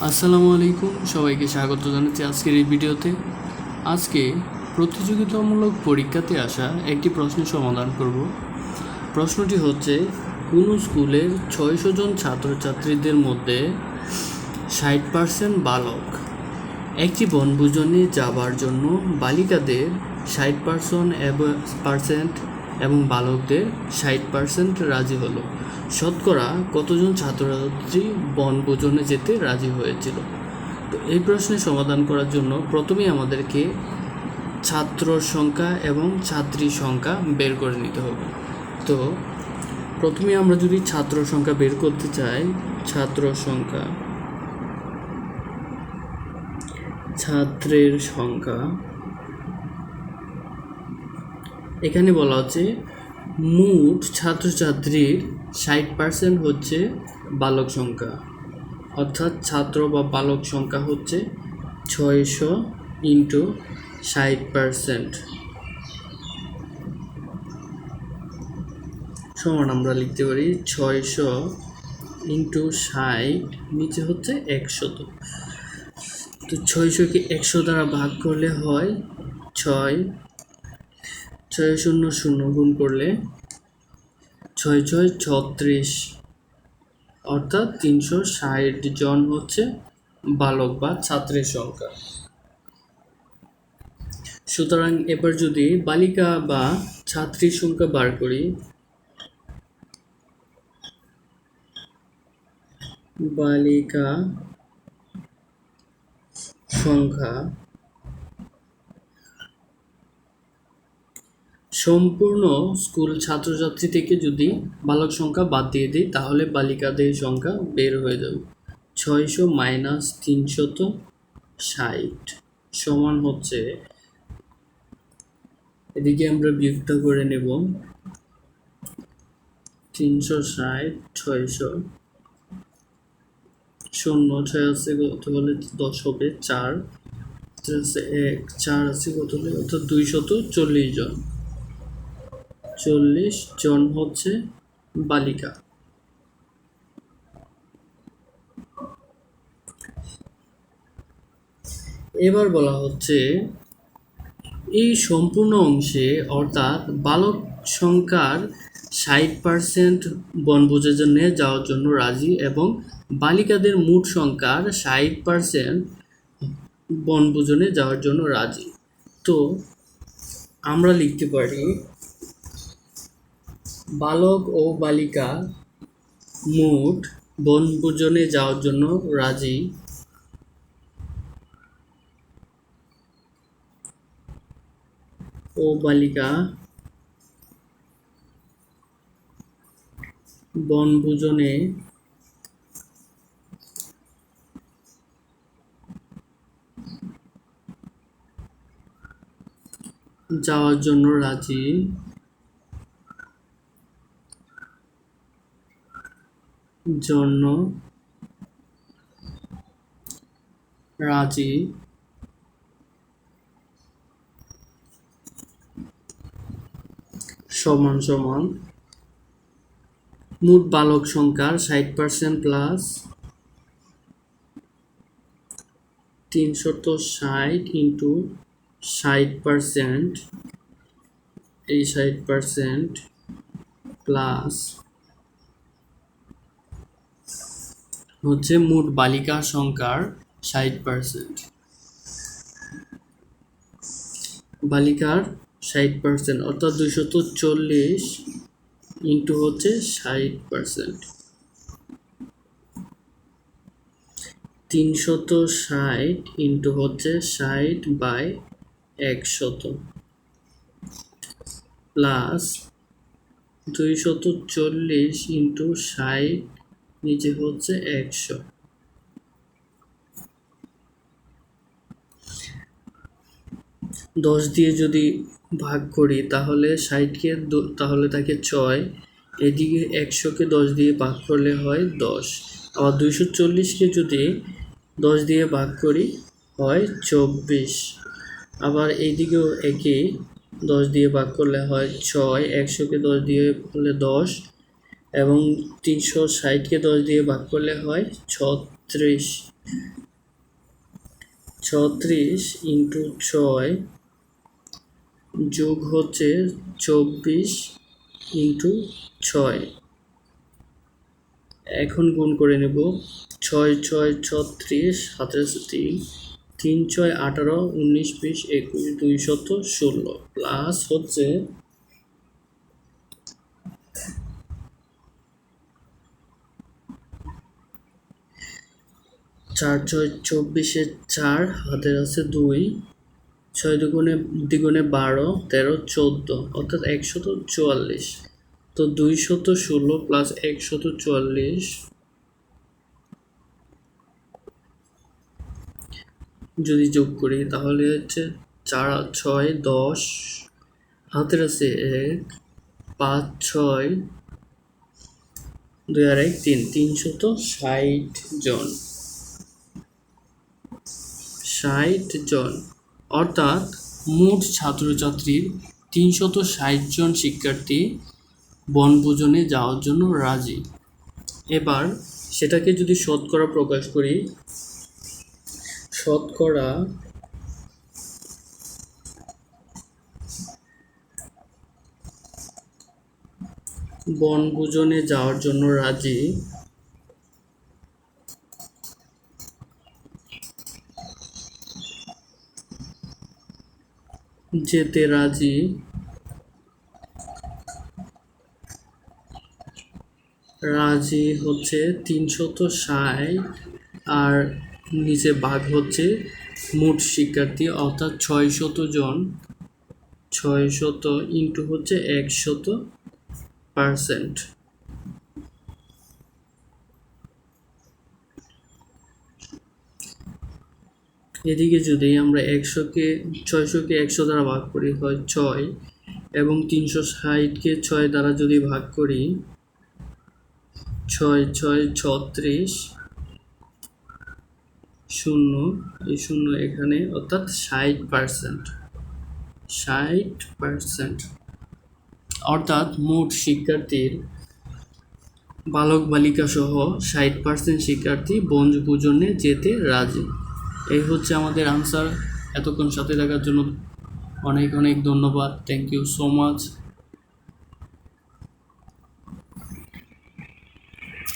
আসসালামু আলাইকুম, সবাইকে স্বাগত জানাচ্ছি আজকের এই ভিডিওতে। আজকে প্রতিযোগিতামূলক পরীক্ষাতে আসা একটি প্রশ্নের সমাধান করব। প্রশ্নটি হচ্ছে, কোনো স্কুলের 600 জন ছাত্রছাত্রীদের মধ্যে 60% বালক। একটি বনভোজনে যাবার জন্য বালিকাদের 60% এবং বালকদের 60% রাজি হলো। শতকরা কতজন ছাত্রছাত্রী বনভোজনে যেতে রাজি হয়েছিল? তো এই প্রশ্নের সমাধান করার জন্য প্রথমেই আমাদেরকে ছাত্র সংখ্যা এবং ছাত্রী সংখ্যা বের করে নিতে হবে। তো প্রথমে আমরা যদি ছাত্র সংখ্যা বের করতে চাই, ছাত্র সংখ্যা, ছাত্রের সংখ্যা, এখানে বলা হচ্ছে মোট ছাত্রছাত্রীর 60% হচ্ছে বালক সংখ্যা, অর্থাৎ ছাত্র বা বালক সংখ্যা হচ্ছে 600 ইন্টু 60% সমান আমরা লিখতে পারি 600 ইন্টু 60, নিচে হচ্ছে 100। তো 600কে 100 দ্বারা ভাগ করলে হয় 6, 6 শূন্য শূন্য গুণ করলে 6 6 36, অর্থাৎ 360 জন হচ্ছে বালক বা ছাত্রের সংখ্যা। সুতরাং এবার যদি বালিকা বা ছাত্রীর সংখ্যা বার করি, বালিকা সংখ্যা সম্পূর্ণ স্কুল ছাত্রছাত্রী থেকে যদি বালক সংখ্যা বাদ দিয়ে দিই, তাহলে বালিকাদের সংখ্যা বের হয়ে যাবে। 600 মাইনাস 360 সমান হচ্ছে, এদিকে আমরা বিয়োগটা করে নেব, 360 600 শূন্য 6 আছে কত হলে 10 হবে, 4 আছে 1, 4 আছে কত হলে, অর্থাৎ 240 জন, 40 জন হচ্ছে বালিকা। এবার বলা হচ্ছে এই সম্পূর্ণ অংশে, অর্থাৎ বালক সংখ্যার 60% বনভোজনের জন্য যাওয়ার জন্য রাজি এবং বালিকাদের মোট সংখ্যার 60% বনভোজনে যাওয়ার জন্য রাজি। তো আমরা লিখতে পারি বালক ও বালিকা মোট বনভোজনে যাওয়ার জন্য রাজি ও বালিকা বনভোজনে যাওয়ার জন্য রাজি, সমান সমান মোট বালক সংখ্যার 60% প্লাস 360 ইন্টু 60%, এই 60% প্লাস হচ্ছে মোট বালিকা সংখ্যার 60%, বালিকার 60% অর্থাৎ 240 ইন্টু হচ্ছে 60%, 360 ইন্টু হচ্ছে 60/100 প্লাস 240 ইন্টু 60, নিচে হচ্ছে 100। দশ দিয়ে যদি ভাগ করি তাহলে 60কে তাহলে থাকে 6, এদিকে 100কে 10 দিয়ে ভাগ করলে হয় 10, আবার 240কে যদি 10 দিয়ে ভাগ করি হয় 24, আবার এইদিকেও একই 10 দিয়ে ভাগ করলে হয় 6, 100কে 10 দিয়ে করলে 10, এবং 360কে 10 দিয়ে ভাগ করলে হয় 36। 36 ইন্টু 6 যোগ হচ্ছে 24 ইন্টু 6। এখন গুণ করে নেব। 6 6 36, হাতে আছে 3, 3 6 18, 19 20 21, 216 প্লাস হচ্ছে 4 6 24, 4, হাতের আছে 2, 6 দ্বিগুণে 12, 13 14, অর্থাৎ 144। তো 216 প্লাস 144 যদি যোগ করি তাহলে হচ্ছে 4 আর 6 10, হাতের আছে 1, 5 6, 2 আর 1 3, 360 জন। 60 জন অর্থাৎ মোট ছাত্রছাত্রীর 360 জন শিক্ষার্থী বনভোজনে যাওয়ার জন্য রাজি। এবার সেটাকে যদি শতকরা প্রকাশ করি, শতকরা বনভোজনে যাওয়ার জন্য রাজি যেতে রাজি রাজি হচ্ছে 360 আর নিচে ভাগ হচ্ছে মোট শিক্ষার্থী অর্থাৎ 600 জন। 600 ইন্টু হচ্ছে 100%। এদিকে যদি আমরা 600কে 100 দ্বারা ভাগ করি হয় 6, এবং 360কে 6 দ্বারা যদি ভাগ করি 6 6 36, শূন্য, এই শূন্য এখানে, অর্থাৎ 60%। 60% অর্থাৎ মোট শিক্ষার্থীর বালক বালিকা সহ 60% শিক্ষার্থী বনভোজনে যেতে রাজি। এই হচ্ছে আমাদের আনসার। এতক্ষণ সাথে থাকার জন্য অনেক অনেক ধন্যবাদ। Thank you so much.